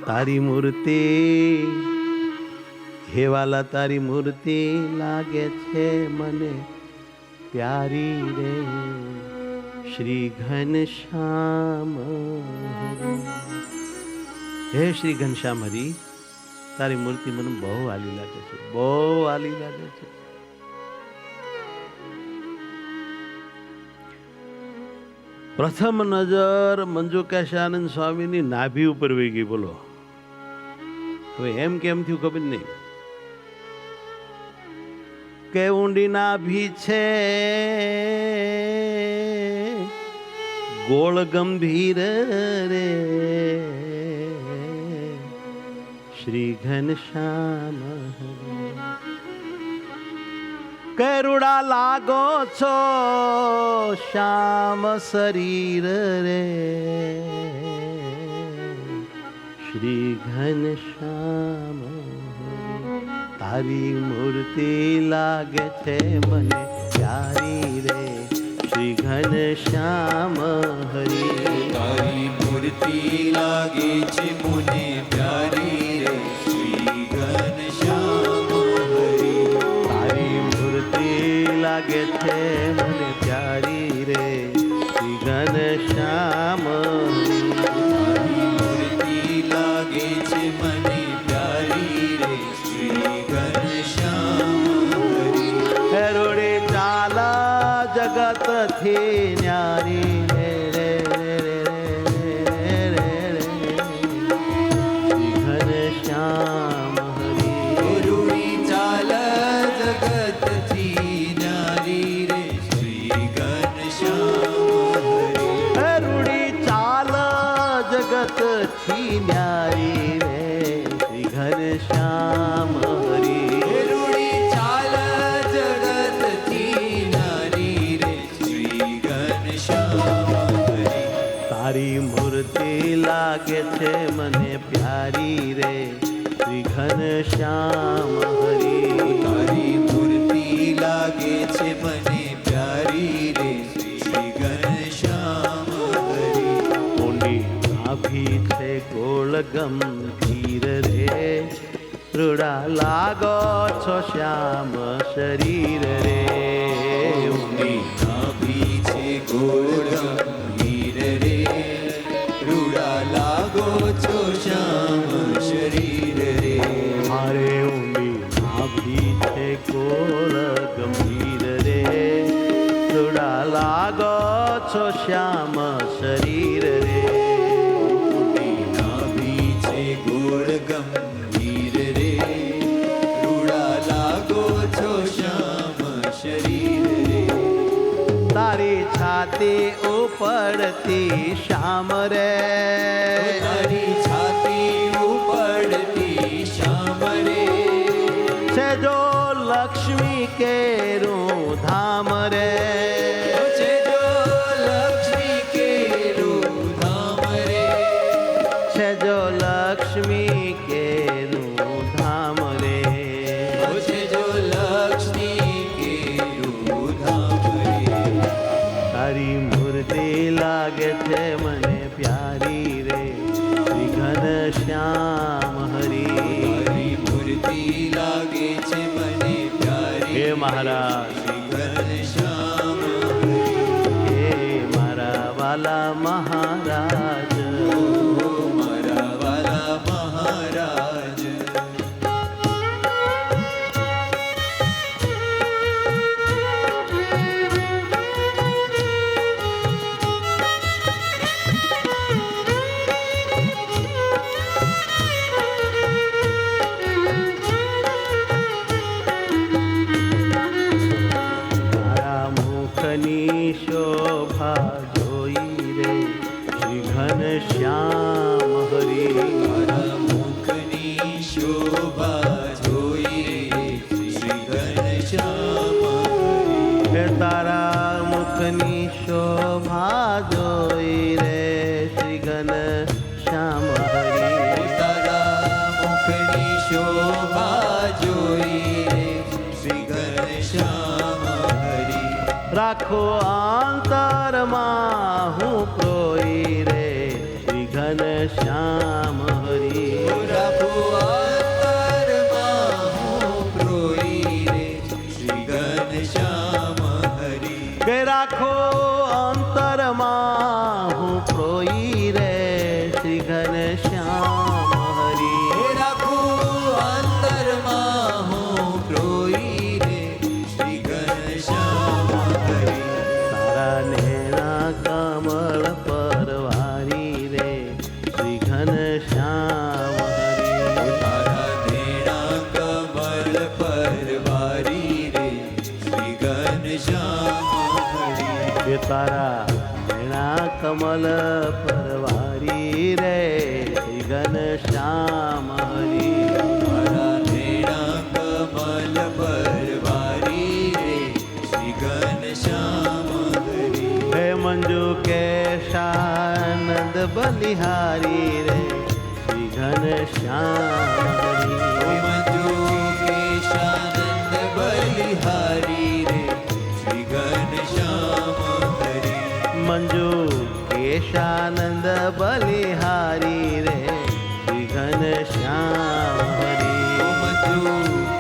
તારી મૂર્તિ હે વાલા તારી મૂર્તિ લાગે છે મને પ્યારી રે શ્રી ઘનશ્યામ હે શ્રી ઘનશ્યામ હરી તારી મૂર્તિ મને બહુ વાલી લાગે છે, બહુ વાલી લાગે છે. પ્રથમ નજર મંજુકાશાનંદ સ્વામીની નાભી ઉપર વહી ગઈ. બોલો હવે એમ કેમ થયું ખબર નહીં કે ઊંડી નાભી છે ગોળ ગંભીર રે શ્રી ઘનશ્યામ કરુડા લાગો છો શ્યામ શરીર રે શ્રી ઘનશ્યામ તારી મૂર્તિ લાગે છે મને પ્યારી રે શ્રી ઘનશ્યામ હરી તારી મૂર્તિ લાગે છે મને પ્યારી રે શ્રી ઘનશ્યામ હરી તારી મૂર્તિ લાગે છે મને પ્યારી રે શ્રી ઘનશ્યામ તારી મૂર્તિ લાગે છે મને પ્યારી રે શ્રી ઘનશ્યામ હરી હરોડે ચાલા જગત થી ન્યારી રે રે રે રે રે શ્રી ઘનશ્યામ હરી રૂડી ચાલ જગતથી નારી રે શ્રી ઘનશ્યામ હરી રૂડી ચાલ જગત થી ન્યારી રે શ્રી ઘનશ્યામ હરી રૂડી ચાલ જગતથી નારી રે શ્રી ઘનશ્યામ હરી તારી મૂર્તિ લાગે છે મને પ્યારી રે શ્રી ઘનશ્યામ હરી તારી મૂર્તિ લાગે છે મને પ્યારી રે શ્રી ઘનશ્યામ હરી ઊંડી નાભી છે ગોળ ગંભીર રે રૂડા લાગો છો શ્યામ શરીર રે ઊંડી નાભી છે ગોળ ગંભીર રે રૂડા લાગો છો શ્યામ શરીર રે મારે ઊંડી નાભી છે ગોળ ગંભીર રે રૂડા લાગો છો શ્યામ શરીર રે ઊંડી નાભી છે ગોળ ગંભીર રે રૂડા લાગો છો શ્યામ શરીર રે તારી છાતી ઉપડતી શ્યામ રે તારી છાતી ઉપડતી શ્યામ રે છે જો લક્ષ્મી કેરું ધામ રે છે જો લક્ષ્મી કેરું ધામ રે છે જો લક્ષ્મી કેરું ધામ રે છે જો લક્ષ્મી કેરું ધામ રે તારી મૂર્તિ લાગે છે મને પ્યારી રે શ્રી ઘનશ્યામ હરી તારી મૂર્તિ લાગે છે મને પ્યારી હે મહારાજ શ્રી ઘનશ્યામ હે મારા વાલા મહારાજ મારા વાલા મહારાજ તારા મુખની શોભા જોઈ રે શ્રી ઘનશ્યામ હરી તારા મુખની શોભા જોઈ શ્રી ઘનશ્યામ હરી હે તારા મુખની શોભા જોઈ રે શ્રી ઘનશ્યામ હરી તારા મુખની શોભા જોઈ શ્રી ઘનશ્યામ હરી રાખો અંતરમાં હું પ્રોઈ રે શ્રી ઘનશ્યામ હરી શ્યામ હરી. હે રાખું અંતરમાં હું પ્રોઈ રે શ્રી ઘનશ્યામ હરિ. તારા નેણા કમળ પરવારી રે શ્રી ઘનશ્યામ હરી. તારા નેણા કમળ પરવારી રે શ્રી ઘનશ્યામ હરિ. એ તારા નેણા કમલ પરવારી રે શ્રી ઘનશ્યામ હરી. તારા નેણા કમલ પરવારી રે શ્રી ઘનશ્યામ હરિ. હે મંજુ કેશાનંદ બલિહારી રે શ્રી ઘનશ્યામ હરી. મંજુ કેશાનંદ બલિહારી રે શ્રી ઘનશ્યામ હરિ. મંજુ કેશાનંદ બલિહારી રે શ્રી ઘનશ્યામ હરી. મંજુ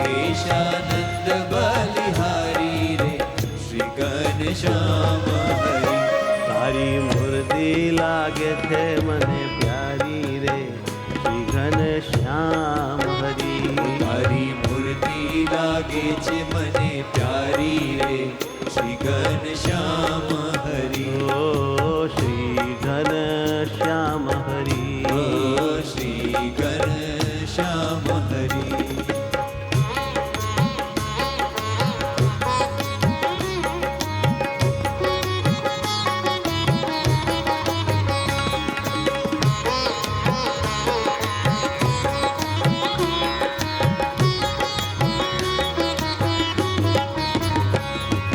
કેશાનંદ બલિહારી રે શ્રી ઘનશ્યામ હરિ. તારી મૂર્તિ લાગે છે મને પ્યારી રે શ્રી ઘનશ્યામ હરી. તારી મૂર્તિ લાગે છે મને પ્યારી રે શ્રી ઘનશ્યામ હરિ. ઓ શ્રી ઘનશ્યામ હરી. ઓ શ્રી ઘનશ્યામ હરિ.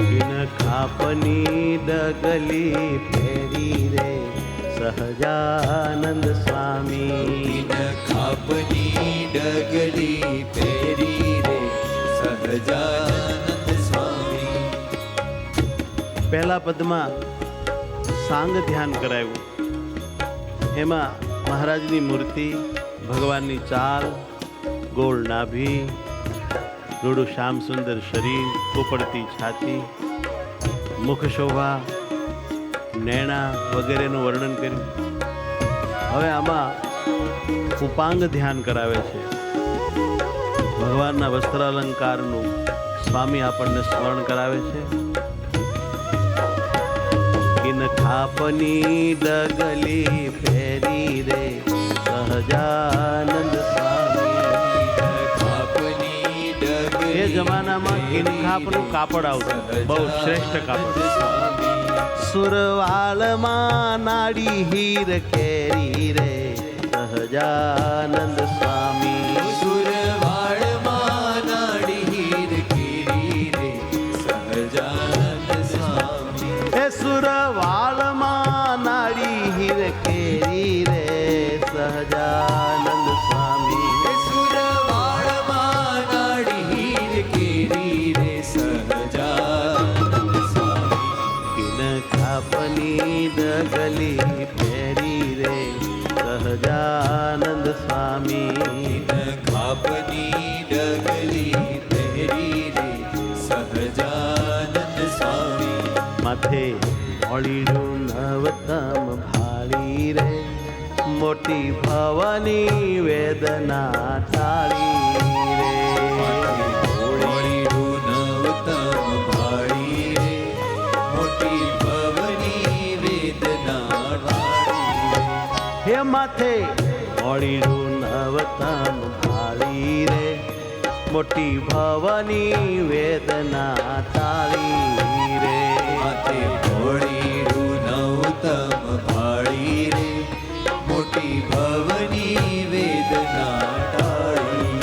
બિન ખાપની ડગલી ફેરી રે સહજાનંદ સ્વામી. બિન ખાપની ડગલી પહેરી રે સહજાનંદ સ્વામી. પહેલા પદમાં સાંગ ધ્યાન કરાવ્યું. એમાં મહારાજની મૂર્તિ, ભગવાનની ચાલ, ગોળ નાભી, રૂડું શ્યામ સુંદર શરીર, ઉપડતી છાતી, મુખ શોભા, નેણા વગેરેનું વર્ણન કર્યું. હવે આમાં ઉપાંગ ધ્યાન કરાવે છે. ભગવાનના વસ્ત્રાલંકારનું સ્વામી આપણને સ્મરણ કરાવે છે. ઇન ખાપની ડગલી ફેરી રે સહજાનંદ સ્વામી. ખાપની ડગલી એ જમાનામાં કિનખાપનું કાપડ આવતું, બહુ શ્રેષ્ઠ કાપડ. સુરવાળમાં નાડી હીર કેરી રે સહજાનંદ સ્વામી. સુરવાળમાં નાડી હીર કેરી રે સહજાનંદ સ્વામી. એ સુરવાળમાં નાડી હીર કેરી રે સહજાનંદ સ્વામી. સુરવાળમાં નાડી હીર કેરી રે સહજાનંદ સ્વામી. કિન ખાપની ડગલી ફેરી રે સહજાનંદ સ્વામી. ખાપની ડગલી પહેરી રે સહજાનંદ સ્વામી. માથે મોડીનું નવતમ ભાળી રે મોટી ભવાની વેદના ટાળી રે. ઓળીડું નવતમ ભાળી રે મોટી ભવની વેદના ટાળી રે. હે માથે મોડીનું નવતમ ભાળી રે મોટી ભવાની વેદના ટાળી રે. માથે ઓળીડું નવતમ ભાળી રે મોટી ભવની વેદના ટાળી.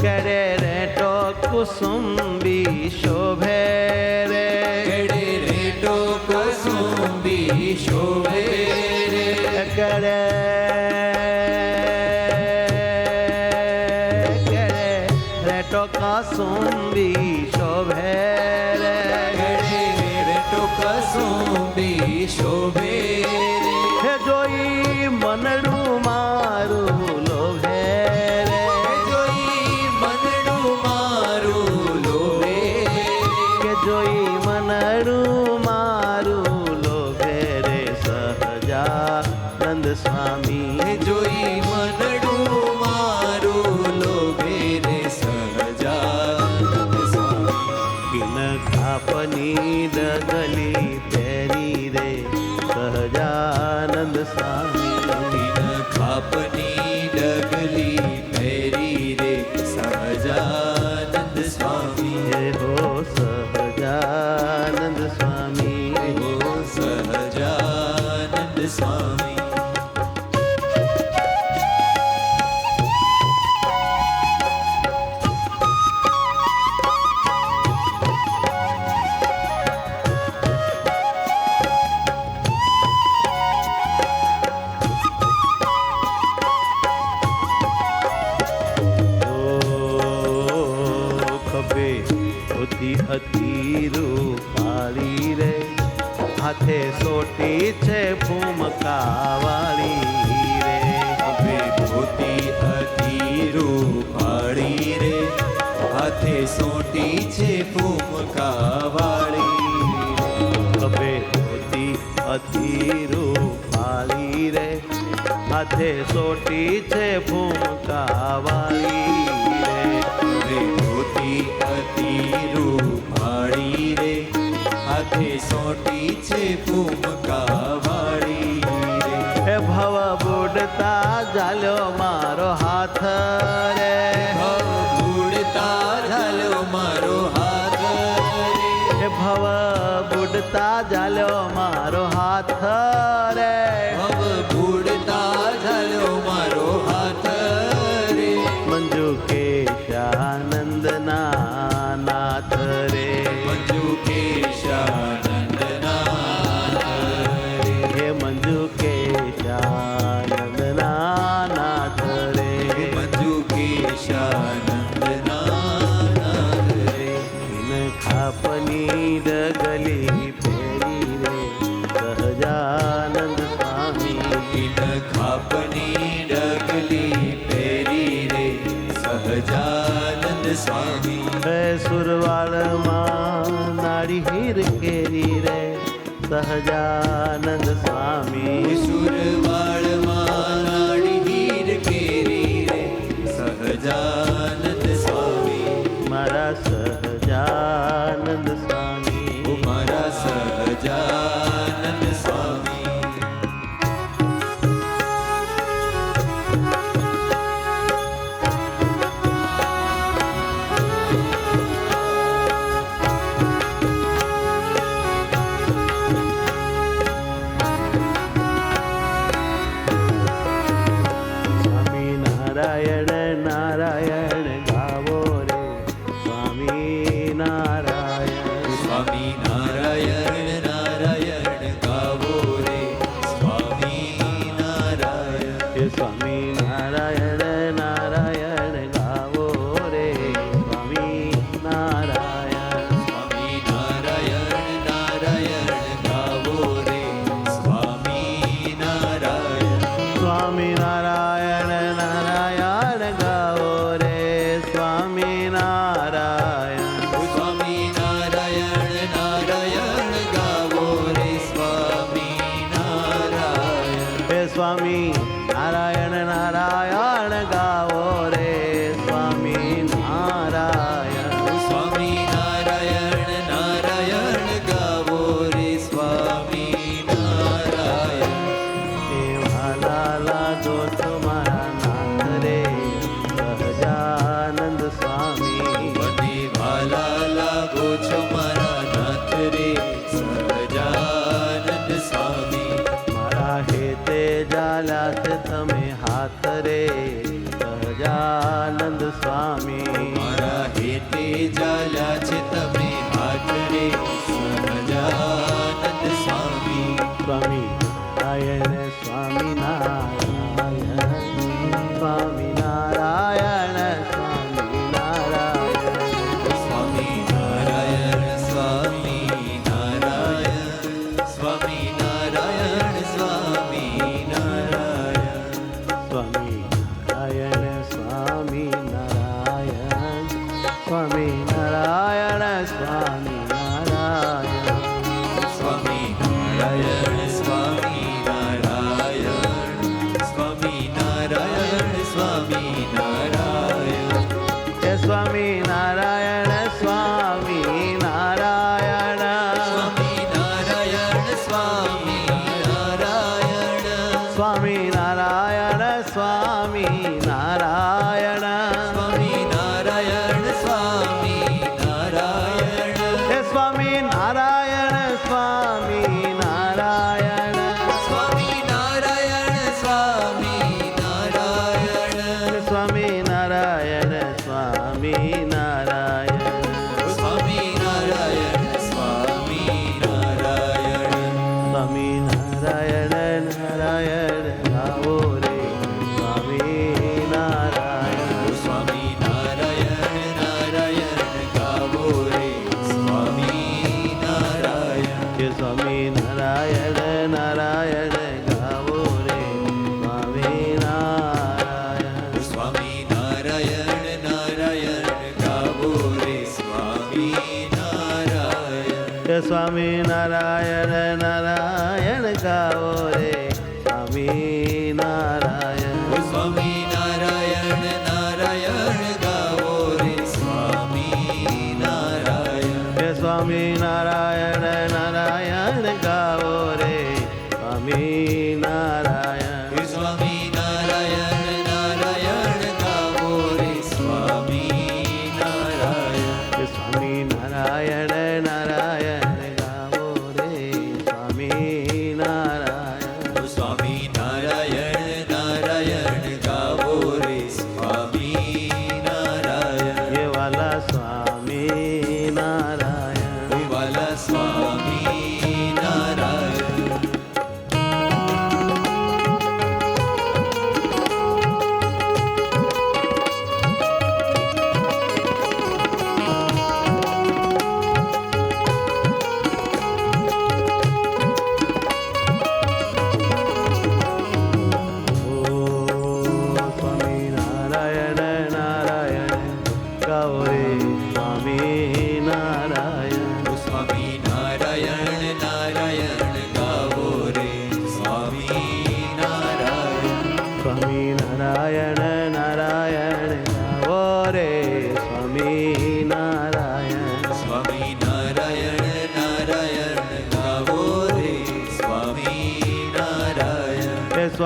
કરે રે તો કુસુંબી શોભે રે. કેડે રેટો કસુંબી શોભે રે. કરે રે તો કુસુંબી શોભે રે. કેડે રેટો કસુંબી શોભે રે. હે જોઈ મનડું મારું લોભે રે. જોઈ મનડું મારું લોભે રે. કે જોઈ મનડું મારું લોભે રે સહજાનંદ સ્વામી. જો હાથે સોટી છે ફૂમકાવાળી રે. હવે ધોતી હતી રૂમાળી રે, હાથે સોટી છે ફૂમકાવાળી રે. એ ભવ બુડતા જાલ્યો મારો હાથ રે. ભવ બુડતા ઝાલ્યો મારો હાથ રે. એ ભવ બુડતા જાલ્યો મારો હાથ રે. ભવ બુડતા ઝાલ્યો મારો હાથ રે. મંજુ કેશાનંદના નાથ રે. મંજુ કેશાનંદના રે. હે મંજુ કેશાનંદના નાથ રે. મંજુ કેશાનંદના રે. ખાપની ડગલી ફેરી રે સહજાનંદ સ્વામી. પિન ખાપની ડગલી પહેરી રે સહજાનંદ સ્વામી. હે સુરવાળમાં નાડી હીર કેરી રે સહજાનંદ સ્વામી. સુરવાળમાં નાડી હીર કેરી રે સહજાનંદ સ્વામી. મારા સહજાનંદ સ્વામી. ઓ મારા સહજાનંદ સ્વામી. સ્વામી નારાયણ નારાયણ ગાવો રે સ્વામી નારાયણ. સ્વામી નારાયણ નારાયણ ગાવો રે સ્વામી નારાયણ. હે સ્વામી નારાયણ નારાયણ ગાવો રે સ્વામી નારાયણ. સ્વામી નારાયણ નારાયણ ગાવો રે સ્વામી નારાયણ. સ્વામી નારાયણ નારાયણ ગાવો રે સ્વામી નારાયણ. સ્વામી નારાયણ નારાયણ ગાવો રે સ્વામી નારાયણ. હે સ્વામી નારાયણ નારાયણ ગાવો રે સ્વામી નારાયણ. સ્વામી નારાયણ નારાયણ ગાવો રે સ્વામી નારાયણ. એવા લાગો તમારા નાથ રે સહજાનંદ સ્વામી. મને વાલા લાગો છો મારા નાથ રે સહજાનંદ સ્વામી. મારા હેતે જાલ્યા છે તમે હાથ રે સહજાનંદ સ્વામી. મારા હેતે ચાલ્યા છે તમે હાથ રે સહજાનંદ સ્વામી. સ્વામી નારાયણ સ્વામી નારાયણ સ્વામી નારાયણ સ્વામી નારાયણ. સ્વામી નારાયણ સ્વામી નારાયણ. સ્વામી નારાયણ સ્વામી નારાયણ. સ્વામી નારાયણ સ્વામી નારાયણ સ્વામી નારાયણ સ્વામી નારાયણ. સ્વામી નારાયણ સ્વામી નારાયણ. સ્વામી નારાયણ સ્વામી નારાયણ. હે સ્વામી નારાયણ સ્વામી નારાયણ. સ્વામી નારાયણ સ્વામી નારાયણ. સ્વામી નારાયણ સ્વામી નારાયણ. સ્વામી નારાયણ સ્વામી નારાયણ. હે સ્વામી નારાયણ સ્વામી નારાયણ. સ્વામી નારાયણ સ્વામી નારાયણ. સ્વામી નારાયણ સ્વામી નારાયણ. સ્વામી નારાયણ સ્વામી નારાયણ. સ્વામી નારાયણ નારાયણ ગાવો રે સ્વામી નારાયણ. સ્વામી નારાયણ નારાયણ ગાવો રે સ્વામી નારાયણ. કે સ્વામી નારાયણ નારાયણ ગાવો રે સ્વામી નારાયણ. સ્વામી નારાયણ નારાયણ ગાવો રે સ્વામી નારાયણ. કે સ્વામી નારાયણ નારાયણ ગાવો રે સ્વામી નારાયણ.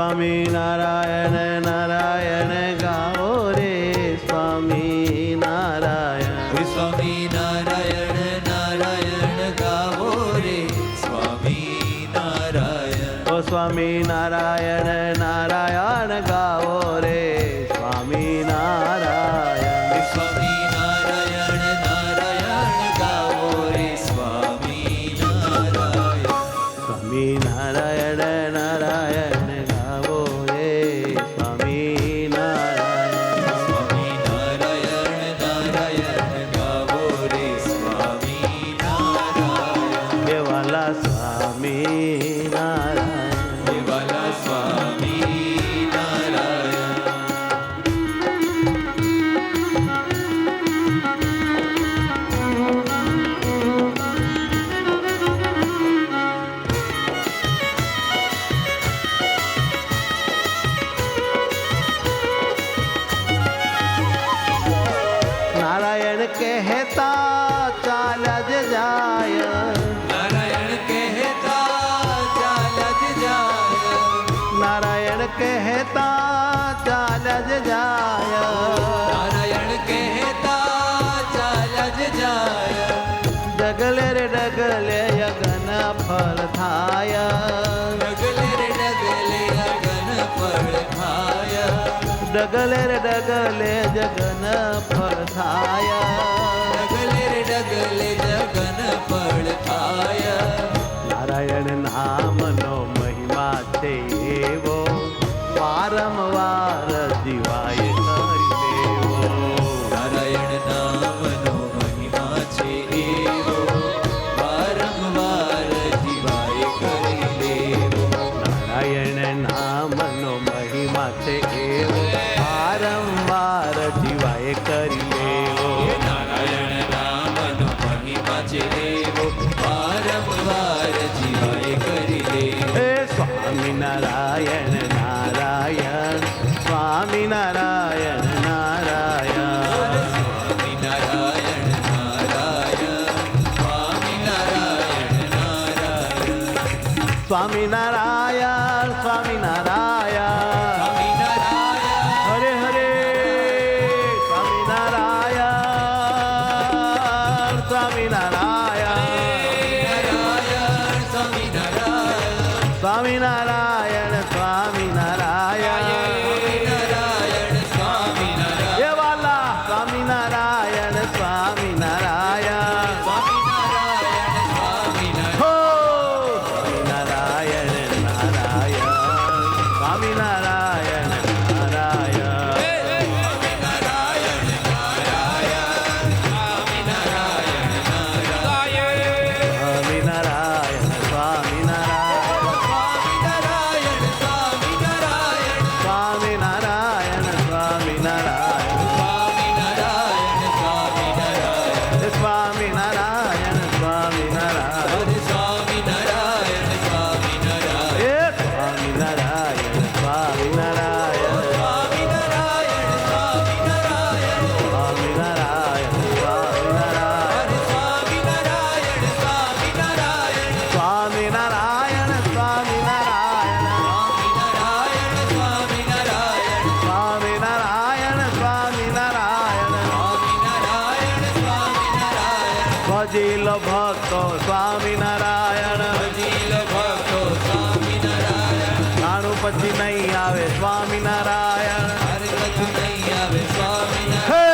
સ્વામી નારાયણ નારાયણ ગાઓ રે સ્વામી નારાયણ સ્વામી નારાયણ નારાયણ ગાવો રે સ્વામી નારાયણ ઓ સ્વામી નારાયણ નારાયણ ગાઓ રે સ્વામી નારાયણ સ્વામી નારાયણ નારાયણ ગાવો રે સ્વામી નારાયણ સ્વામી નારાયણ નારાયણ ગાવો રે સ્વામી નારાયણ સ્વામી નારાયણ નારાયણ ગાવો રે સ્વામી નારાયણ દેવાલા સ્વામી નારાયણ દેવાલા સ્વામી નારાયણ નારાયણ કહેતા ચાલ્યા જ જાય નારાયણ કહેતા ચાલ જ જાય નારાયણ કહેતા ચાલ્યા જ જાય નારાયણ કહેતા ચાલ જ જાય ડગલે રે ડગલે યજ્ઞ ફળ થાય ડગલે રે ડગલે અગન ફળ ખાય ડગલે રે ડગલે જગન ફળ થાય ડગલે રે ડગલે જગન ફળ ખાય નારાયણ નામનો મહિમા છે એવો વારંવાર દિવાય કરી દેવો નારાયણ નામનો મહિમા છે એવો વારંવાર જીવાય કરી લેવો નારાયણ નામનો મહિમા છે એવો વારંવાર જીવાય કરી લેવો નારાયણ નામનો મહિમા છે એવો વારંવાર જીવાય કરી લેવો હે સ્વામી નારાયણ નારાયણ સ્વામી નારાયણ નારાયણ સ્વામી નારાયણ નારાયણ સ્વામી નારાયણ નારાયણ સ્વામી નારાયણ સ્વામી નારાયણ સ્વામી નારાયણ હરે હરે સ્વામી નારાયણ સ્વામી નારાયણ નારાયણ સ્વામી નારાયણ સ્વામી નારાયણ સ્વામી નારાયણ નારાયણ સ્વામી નારાયણ એ વાલા સ્વામી નારાયણ સ્વામી નારાયણ સ્વામી નારાયણ સ્વામી નારાયણ હો સ્વામી નારાયણ નારાયણ સ્વામી નારાયણ નારાયણ સ્વામી નારાયણ સ્વામી નારાયણ સ્વામી નારાયણ સ્વામી નારાયણ સ્વામી નારાયણ સ્વામી નારાયણ એ સ્વામી નારાયણ સ્વામી નારાયણ સ્વામી નારાયણ સ્વામી નારાયણ સ્વામી નારાયણ સ્વામી નારાયણ સ્વામી નારાયણ સ્વામી નારાયણ ભજીલ ભક્તો સ્વામી નારાયણ નાનું પછી નહીં આવે સ્વામી નારાયણ હે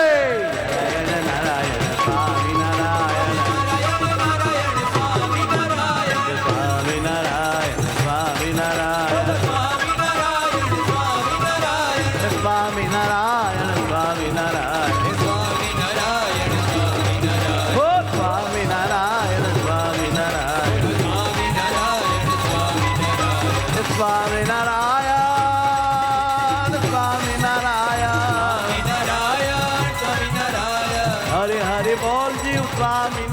નારાયણ નારાયણ સ્વામી નારાયણ સ્વામી નારાયણ સ્વામી નારાયણ સ્વામી નારાયણ સ્વામી નારાયણ હો સ્વામી નારાયણ સ્વામી નારાયણ સ્વામી નારાયણ સ્વામી નારાયણ હરે હરે બોલ જીવ સ્વામી